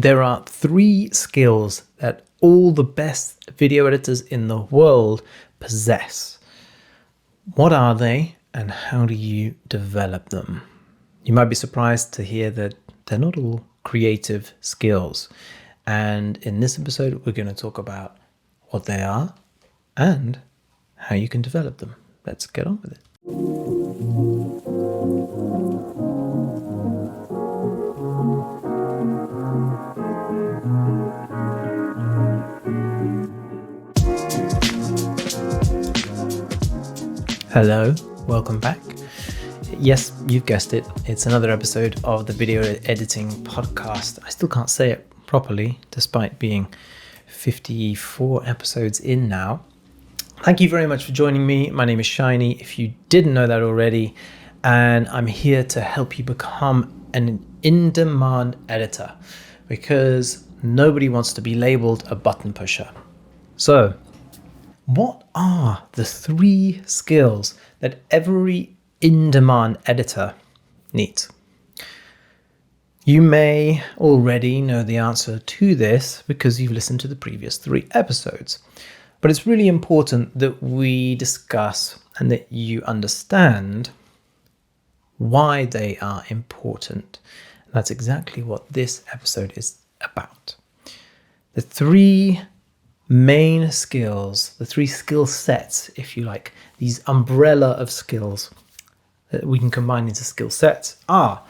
There are 3 skills that all the best video editors in the world possess. What are they and how do you develop them? You might be surprised to hear that they're not all creative skills. And in this episode, we're going to talk about what they are and how you can develop them. Let's get on with it. Hello, welcome back. Yes, you've guessed it. It's another episode of the video editing podcast. I still can't say it properly, despite being 54 episodes in now. Thank you very much for joining me. My name is Shiny, if you didn't know that already, and I'm here to help you become an in-demand editor because nobody wants to be labeled a button pusher. So, what are the 3 skills that every in-demand editor needs? You may already know the answer to this because you've listened to the previous 3 episodes. But it's really important that we discuss and that you understand why they are important. And that's exactly what this episode is about. The 3 main skills, the 3 skill sets, if you like, these umbrella of skills that we can combine into skill sets are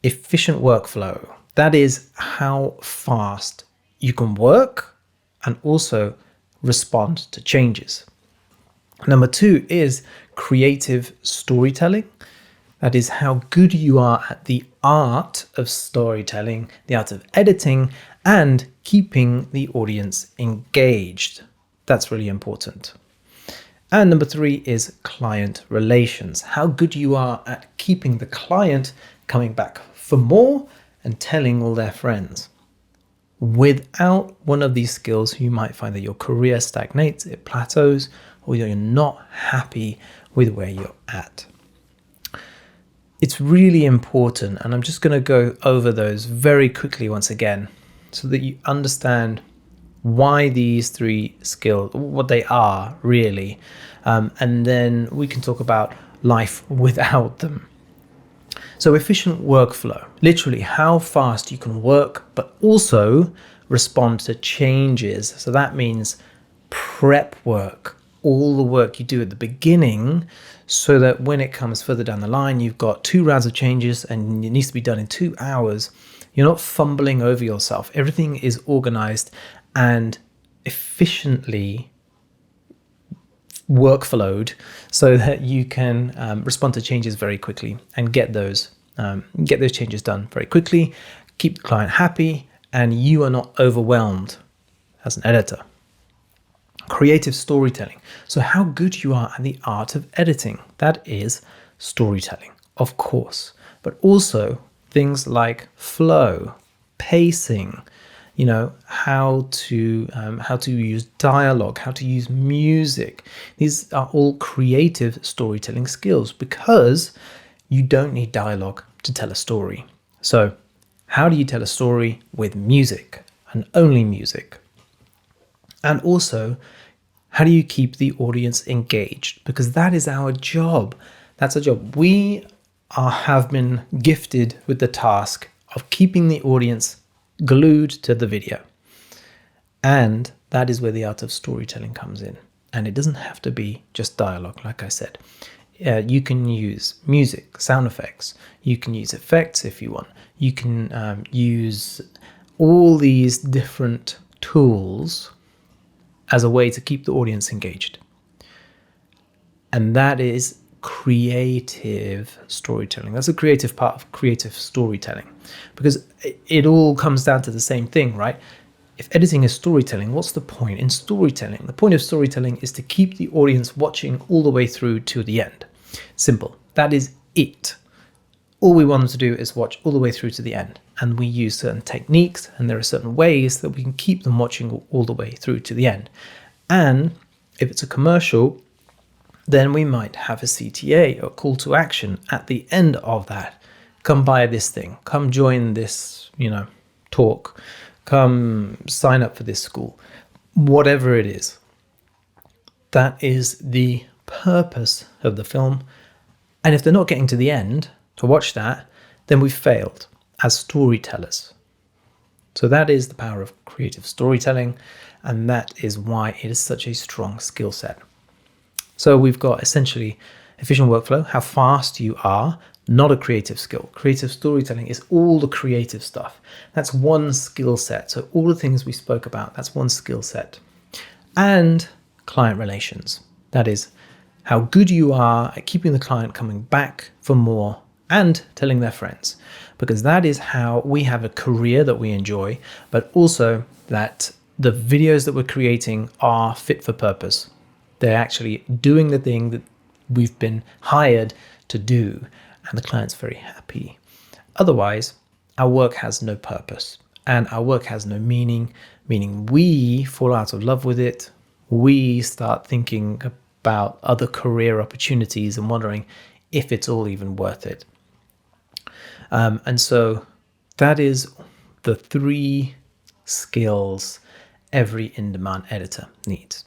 efficient workflow. That is how fast you can work and also respond to changes. Number 2 is creative storytelling. That is how good you are at the art of storytelling, the art of editing, and keeping the audience engaged. That's really important. And number 3 is client relations. How good you are at keeping the client coming back for more and telling all their friends. Without one of these skills, you might find that your career stagnates, it plateaus, or you're not happy with where you're at. It's really important, and I'm just going to go over those very quickly once again so that you understand why these 3 skills, what they are really, and then we can talk about life without them. So efficient workflow, literally how fast you can work, but also respond to changes. So that means prep work, all the work you do at the beginning, so that when it comes further down the line, you've got 2 rounds of changes and it needs to be done in 2 hours. You're not fumbling over yourself. Everything is organized and efficiently workflowed so that you can respond to changes very quickly and get those changes done very quickly, keep the client happy, and you are not overwhelmed as an editor. Creative storytelling. So how good you are at the art of editing. That is storytelling, of course, but also things like flow, pacing, how to use dialogue, how to use music. These are all creative storytelling skills because you don't need dialogue to tell a story. So how do you tell a story with music and only music? And also, how do you keep the audience engaged? Because that is our job. That's our job. We have been gifted with the task of keeping the audience glued to the video. And that is where the art of storytelling comes in. And it doesn't have to be just dialogue, like I said. You can use music, sound effects. You can use effects if you want. You can use all these different tools as a way to keep the audience engaged. And that is creative storytelling. That's a creative part of creative storytelling because it all comes down to the same thing, right? If editing is storytelling, what's the point in storytelling? The point of storytelling is to keep the audience watching all the way through to the end. Simple. That is it. All we want them to do is watch all the way through to the end. And we use certain techniques and there are certain ways that we can keep them watching all the way through to the end. And if it's a commercial, then we might have a CTA or call to action at the end of that. Come buy this thing. Come join this, talk, come sign up for this school, whatever it is. That is the purpose of the film. And if they're not getting to the end to watch that, then we've failed as storytellers. So that is the power of creative storytelling, and that is why it is such a strong skill set. So we've got essentially efficient workflow, how fast you are, not a creative skill. Creative storytelling is all the creative stuff. That's one skill set. So all the things we spoke about, that's one skill set. And client relations. That is how good you are at keeping the client coming back for more and telling their friends, because that is how we have a career that we enjoy, but also that the videos that we're creating are fit for purpose. They're actually doing the thing that we've been hired to do, and the client's very happy. Otherwise, our work has no purpose and our work has no meaning, meaning we fall out of love with it. We start thinking about other career opportunities and wondering if it's all even worth it. And so that is the 3 skills every in-demand editor needs.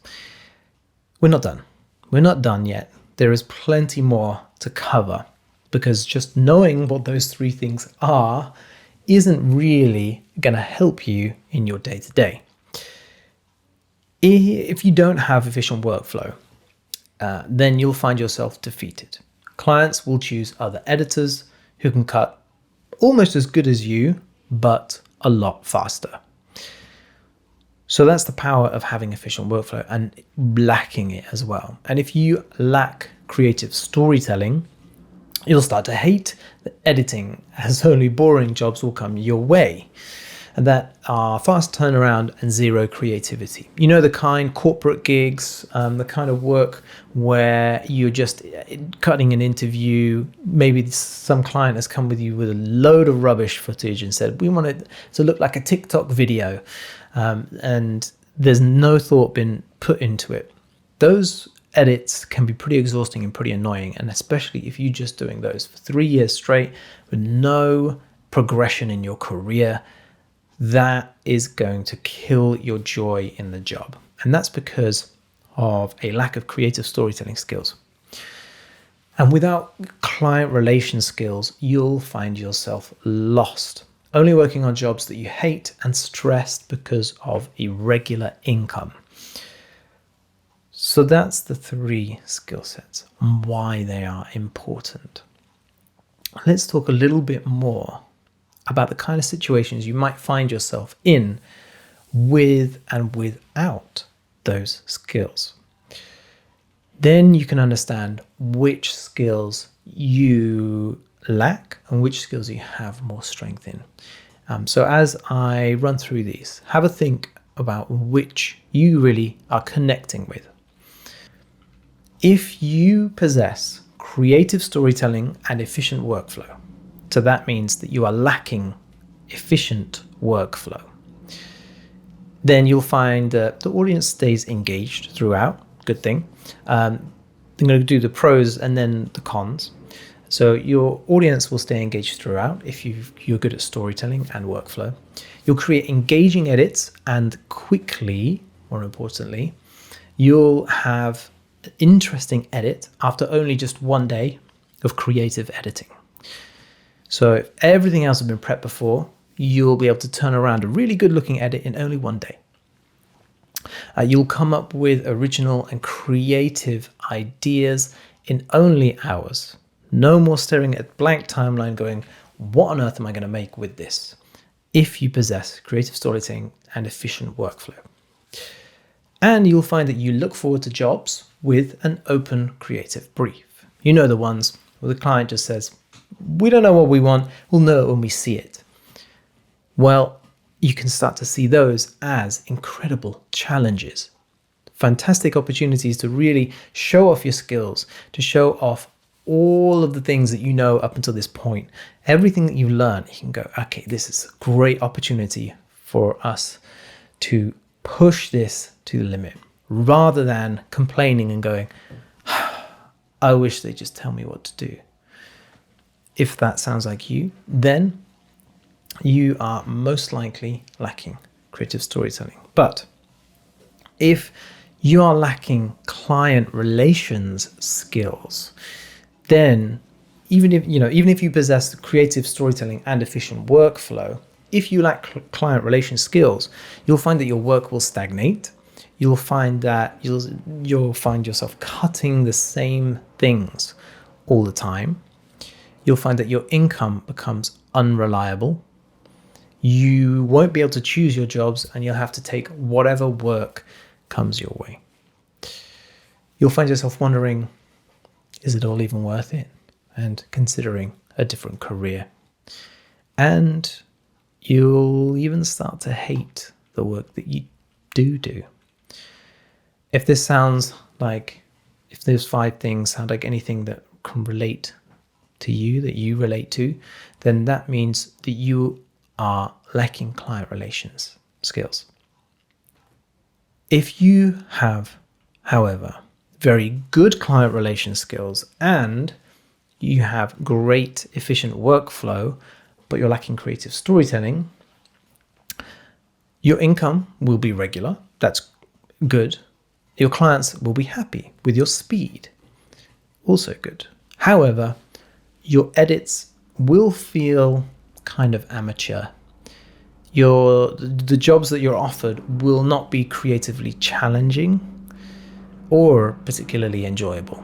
We're not done. We're not done yet. There is plenty more to cover, because just knowing what those 3 things are isn't really going to help you in your day-to-day. If you don't have efficient workflow, then you'll find yourself defeated. Clients will choose other editors who can cut almost as good as you, but a lot faster. So that's the power of having efficient workflow and lacking it as well. And if you lack creative storytelling, you'll start to hate the editing, as only boring jobs will come your way, and that are fast turnaround and zero creativity. You know, the kind corporate gigs, the kind of work where you're just cutting an interview. Maybe some client has come with you with a load of rubbish footage and said, we want it to look like a TikTok video. And there's no thought been put into it. Those edits can be pretty exhausting and pretty annoying. And especially if you're just doing those for 3 years straight with no progression in your career, that is going to kill your joy in the job. And that's because of a lack of creative storytelling skills. And without client relation skills, you'll find yourself lost, only working on jobs that you hate and stressed because of irregular income. So that's the 3 skill sets and why they are important. Let's talk a little bit more about the kind of situations you might find yourself in with and without those skills. Then you can understand which skills you lack and which skills you have more strength in. So as I run through these, have a think about which you really are connecting with. If you possess creative storytelling and efficient workflow, so that means that you are lacking efficient workflow, then you'll find that the audience stays engaged throughout. Good thing. I'm going to do the pros and then the cons. So your audience will stay engaged throughout if you're good at storytelling and workflow. You'll create engaging edits, and quickly, more importantly, you'll have an interesting edit after only just 1 day of creative editing. So if everything else has been prepped before, you'll be able to turn around a really good looking edit in only 1 day. You'll come up with original and creative ideas in only hours. No more staring at blank timeline going, what on earth am I going to make with this? If you possess creative storytelling and efficient workflow. And you'll find that you look forward to jobs with an open creative brief. You know, the ones where the client just says, we don't know what we want, we'll know it when we see it. Well, you can start to see those as incredible challenges. Fantastic opportunities to really show off your skills, to show off all of the things that you know up until this point. Everything that you learn, you can go, okay, this is a great opportunity for us to push this to the limit, rather than complaining and going, I wish they'd just tell me what to do. If that sounds like you, then you are most likely lacking creative storytelling. But if you are lacking client relations skills, then even if you possess creative storytelling and efficient workflow, if you lack client relation skills, you'll find that your work will stagnate. You'll find that you'll find yourself cutting the same things all the time. You'll find that your income becomes unreliable. You won't be able to choose your jobs, and you'll have to take whatever work comes your way. You'll find yourself wondering, is it all even worth it? And considering a different career. And you'll even start to hate the work that you do. If those 5 things sound like anything that can relate to you, that you relate to, then that means that you are lacking client relations skills. If you have, however, very good client relation skills and you have great efficient workflow, but you're lacking creative storytelling, your income will be regular. That's good. Your clients will be happy with your speed. Also good. However, your edits will feel kind of amateur. The jobs that you're offered will not be creatively challenging or particularly enjoyable.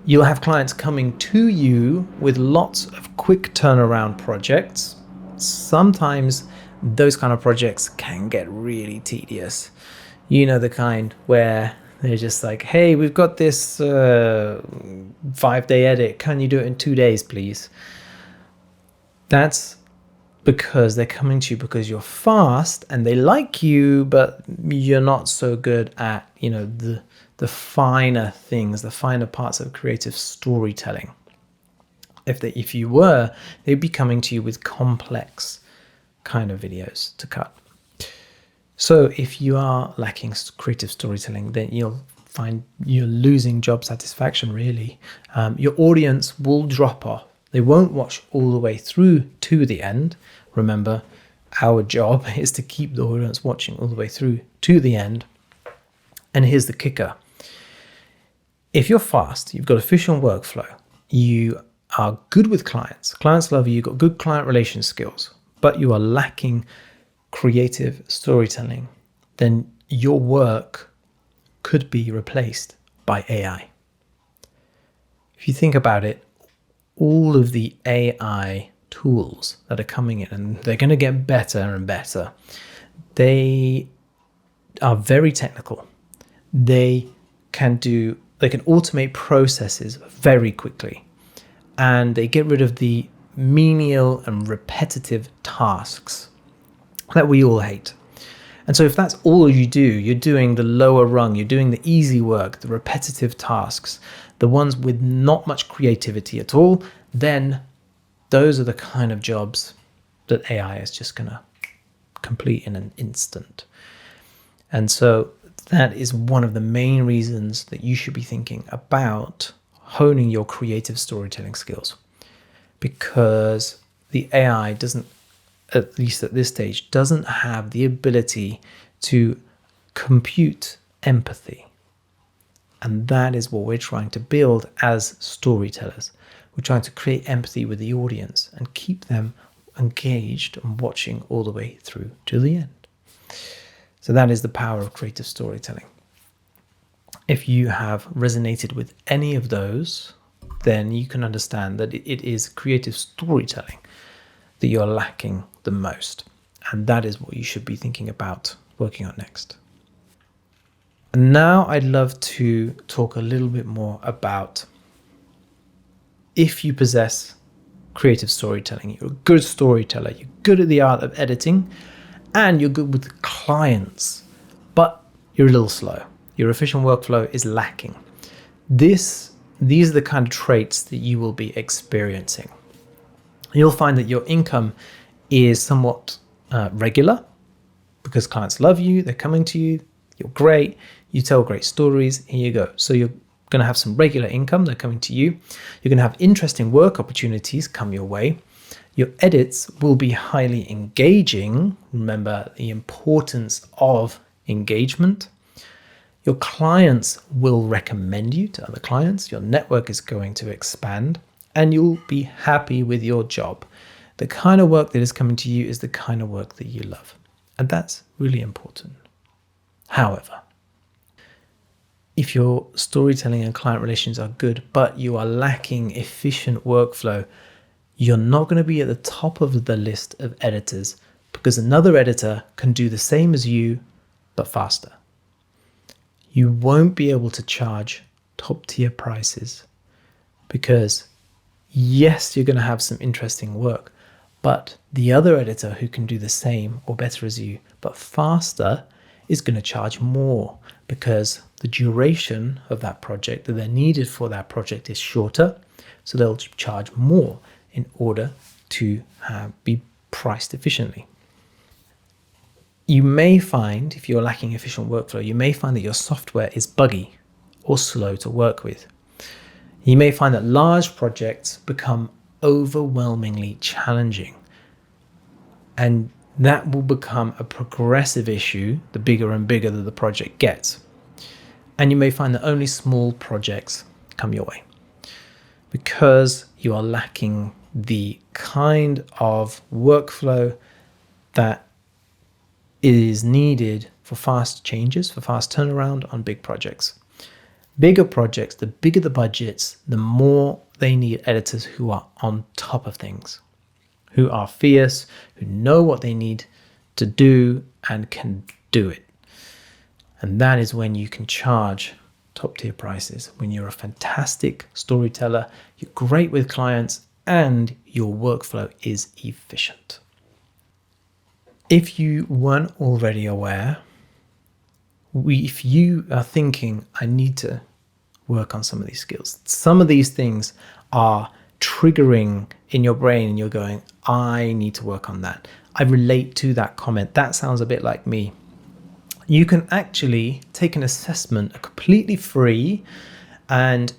You'll have clients coming to you with lots of quick turnaround projects. Sometimes those kind of projects can get really tedious. You know, the kind where they're just like, hey, we've got this 5-day edit. Can you do it in 2 days, please? That's because they're coming to you because you're fast and they like you, but you're not so good at, the finer things, the finer parts of creative storytelling. If you were, they'd be coming to you with complex kind of videos to cut. So if you are lacking creative storytelling, then you'll find you're losing job satisfaction, really. Your audience will drop off. They won't watch all the way through to the end. Remember, our job is to keep the audience watching all the way through to the end. And here's the kicker. If you're fast, you've got efficient workflow, you are good with clients love you, you've got good client relation skills, but you are lacking creative storytelling, then your work could be replaced by AI. If you think about it, all of the AI tools that are coming in, and they're going to get better and better, they are very technical. They can automate processes very quickly, and they get rid of the menial and repetitive tasks that we all hate. And so if that's all you do, you're doing the lower rung, you're doing the easy work, the repetitive tasks, the ones with not much creativity at all, then those are the kind of jobs that AI is just going to complete in an instant. And so that is one of the main reasons that you should be thinking about honing your creative storytelling skills, because the AI doesn't, at least at this stage, doesn't have the ability to compute empathy. And that is what we're trying to build as storytellers. We're trying to create empathy with the audience and keep them engaged and watching all the way through to the end. So that is the power of creative storytelling. If you have resonated with any of those, then you can understand that it is creative storytelling that you're lacking the most. And that is what you should be thinking about working on next. And now I'd love to talk a little bit more about if you possess creative storytelling, you're a good storyteller, you're good at the art of editing, and you're good with clients, but you're a little slow. Your efficient workflow is lacking. These are the kind of traits that you will be experiencing. You'll find that your income is somewhat regular because clients love you, they're coming to you, you're great, you tell great stories, here you go. So you're going to have some regular income, they're coming to you. You're going to have interesting work opportunities come your way. Your edits will be highly engaging. Remember the importance of engagement. Your clients will recommend you to other clients. Your network is going to expand and you'll be happy with your job. The kind of work that is coming to you is the kind of work that you love. And that's really important. However, if your storytelling and client relations are good, but you are lacking efficient workflow, you're not going to be at the top of the list of editors because another editor can do the same as you, but faster. You won't be able to charge top tier prices because yes, you're going to have some interesting work, but the other editor who can do the same or better as you, but faster, is going to charge more because the duration of that project that they're needed for that project is shorter. So they'll charge more in order to be priced efficiently. You may find, if you're lacking efficient workflow, you may find that your software is buggy or slow to work with. You may find that large projects become overwhelmingly challenging, and that will become a progressive issue the bigger and bigger that the project gets. And you may find that only small projects come your way because you are lacking the kind of workflow that is needed for fast changes, for fast turnaround on big projects. Bigger projects, the bigger the budgets, the more they need editors who are on top of things, who are fierce, who know what they need to do and can do it. And that is when you can charge top tier prices, when you're a fantastic storyteller, you're great with clients, and your workflow is efficient. If you weren't already aware, if you are thinking, I need to work on some of these skills, some of these things are triggering in your brain and you're going, I need to work on that. I relate to that comment. That sounds a bit like me. You can actually take an assessment, completely free, and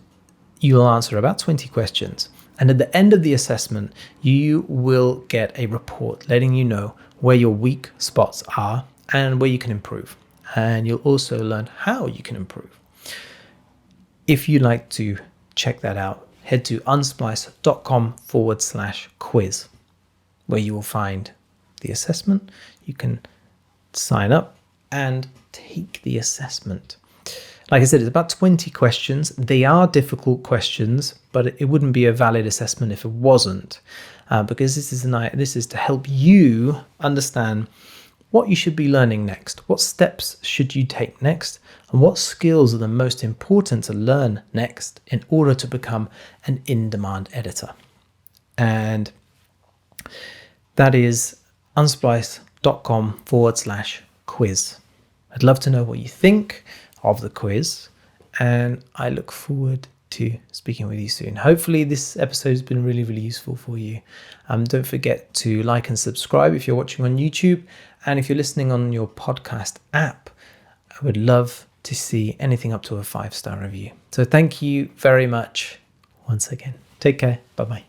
you'll answer about 20 questions. And at the end of the assessment, you will get a report letting you know where your weak spots are and where you can improve. And you'll also learn how you can improve. If you'd like to check that out, head to unsplice.com/quiz, where you will find the assessment. You can sign up and take the assessment. Like I said, it's about 20 questions. They are difficult questions, but it wouldn't be a valid assessment if it wasn't, because this is to help you understand what you should be learning next, what steps should you take next, and what skills are the most important to learn next in order to become an in-demand editor. And that is unsplice.com/quiz. I'd love to know what you think of the quiz, and I look forward to speaking with you soon. Hopefully this episode has been really, really useful for you. Don't forget to like and subscribe if you're watching on YouTube, and if you're listening on your podcast app, I would love to see anything up to a 5-star review. So thank you very much once again. Take care. Bye-bye.